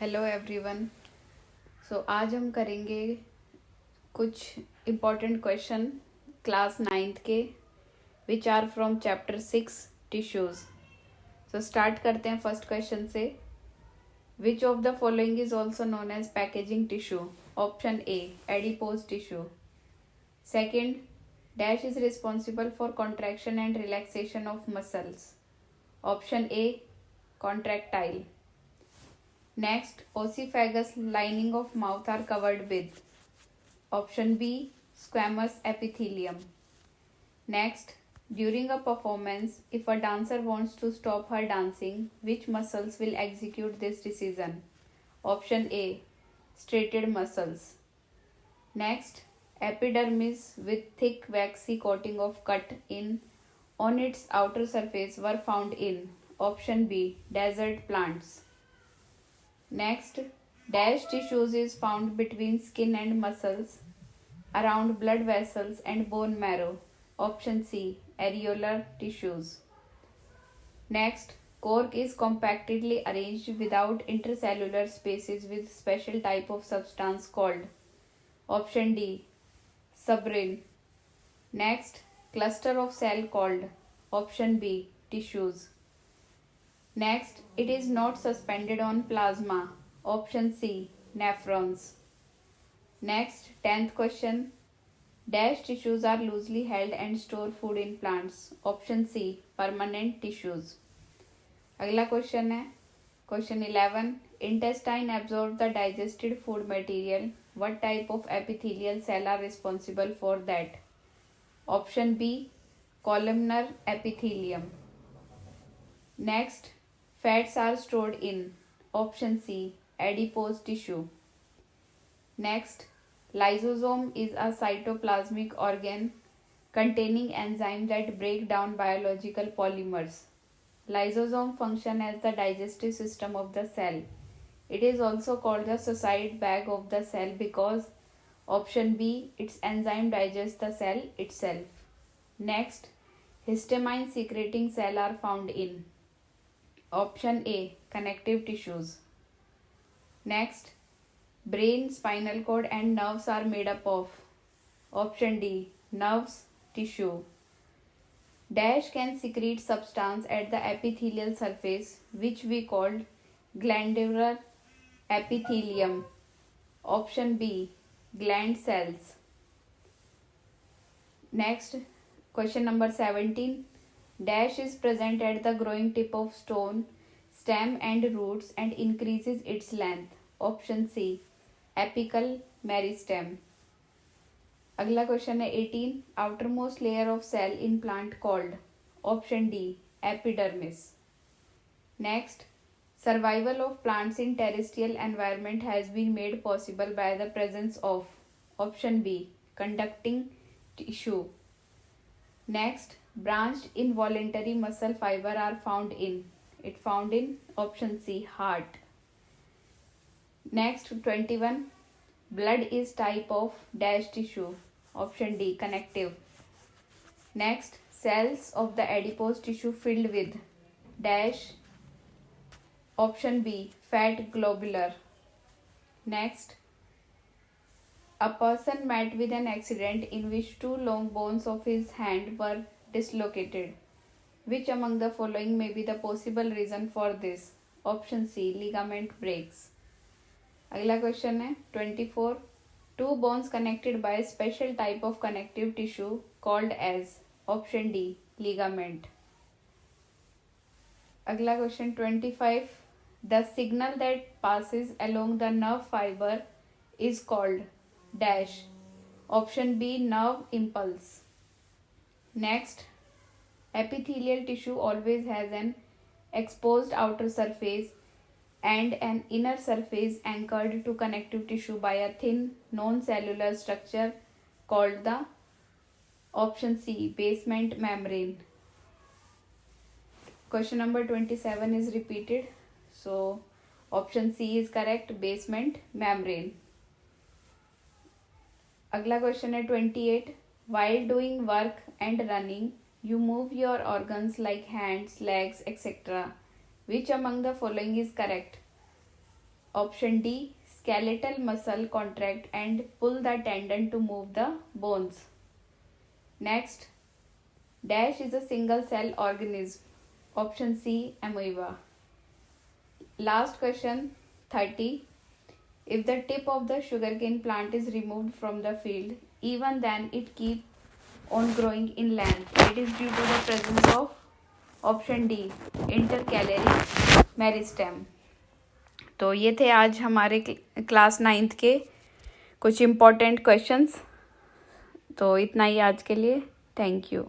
Hello everyone. आज हम करेंगे कुछ इम्पोर्टेंट क्वेश्चन क्लास 9th के which are from chapter 6 tissues. Start करते हैं फर्स्ट क्वेश्चन से। Which of the following is also known as packaging tissue? Option A adipose tissue. Second, dash is responsible for contraction and relaxation of muscles? Option A contractile. Next, oesophagus lining of mouth are covered with? Option B squamous epithelium. Next, during a performance, if a dancer wants to stop her dancing, which muscles will execute this decision? Option A striated muscles. Next, epidermis with thick waxy coating of cut in on its outer surface were found in? Option B desert plants. Next, dash tissues is found between skin and muscles, around blood vessels and bone marrow. Option C areolar tissues. Next, cork is compactedly arranged without intercellular spaces with special type of substance called? Option D suberin. Next, cluster of cell called? Option B tissues. Next, it is not suspended on plasma. Option C nephrons. Next, 10th question. Dash tissues are loosely held and store food in plants. Option C permanent tissues. अगला question है question 11. Intestine absorb the digested food material. What type of epithelial cell are responsible for that? Option B columnar epithelium. Next, fats are stored in? Option C adipose tissue. Next, lysosome is a cytoplasmic organ containing enzymes that break down biological polymers. Lysosome function as the digestive system of the cell. It is also called the suicide bag of the cell because? Option B its enzyme digests the cell itself. Next, histamine secreting cell are found in? Option A connective tissues. Next, brain, spinal cord and nerves are made up of? Option D nerves tissue. Dash can secrete substance at the epithelial surface which we called glandular epithelium. Option B gland cells. Next, question number 17. Dash is present at the growing tip of stone, stem and roots and increases its length. Option C apical meristem. अगला question है 18. Outermost layer of cell in plant called? Option D epidermis. Next, survival of plants in terrestrial environment has been made possible by the presence of? Option B conducting tissue. Next, branched involuntary muscle fiber are found in? It found in? Option C heart. Next, 21. Blood is type of dash tissue? Option D connective. Next, cells of the adipose tissue filled with? Dash. Option B fat globular. Next, a person met with an accident in which two long bones of his hand were dislocated. Which among the following may be the possible reason for this? Option C ligament breaks. अगला question है 24. Two bones connected by a special type of connective tissue called as? Option D ligament. अगला question 25. The signal that passes along the nerve fiber is called? Dash. Option B nerve impulse. Next, epithelial tissue always has an exposed outer surface and an inner surface anchored to connective tissue by a thin non-cellular structure called the? Option C basement membrane. Question number 27 is repeated. So option C is correct, basement membrane. अगला question है 28. While doing work and running, you move your organs like hands, legs, etc. Which among the following is correct? Option D, skeletal muscle contract and pull the tendon to move the bones. Next, dash is a single cell organism. Option C, amoeba. Last question 30. If the tip of the sugarcane plant is removed from the field, even then it keep on growing in length. It is due to the presence of option D, intercalary meristem. तो ये थे आज हमारे class 9th के कुछ important questions. तो इतना ही आज के लिए. Thank you.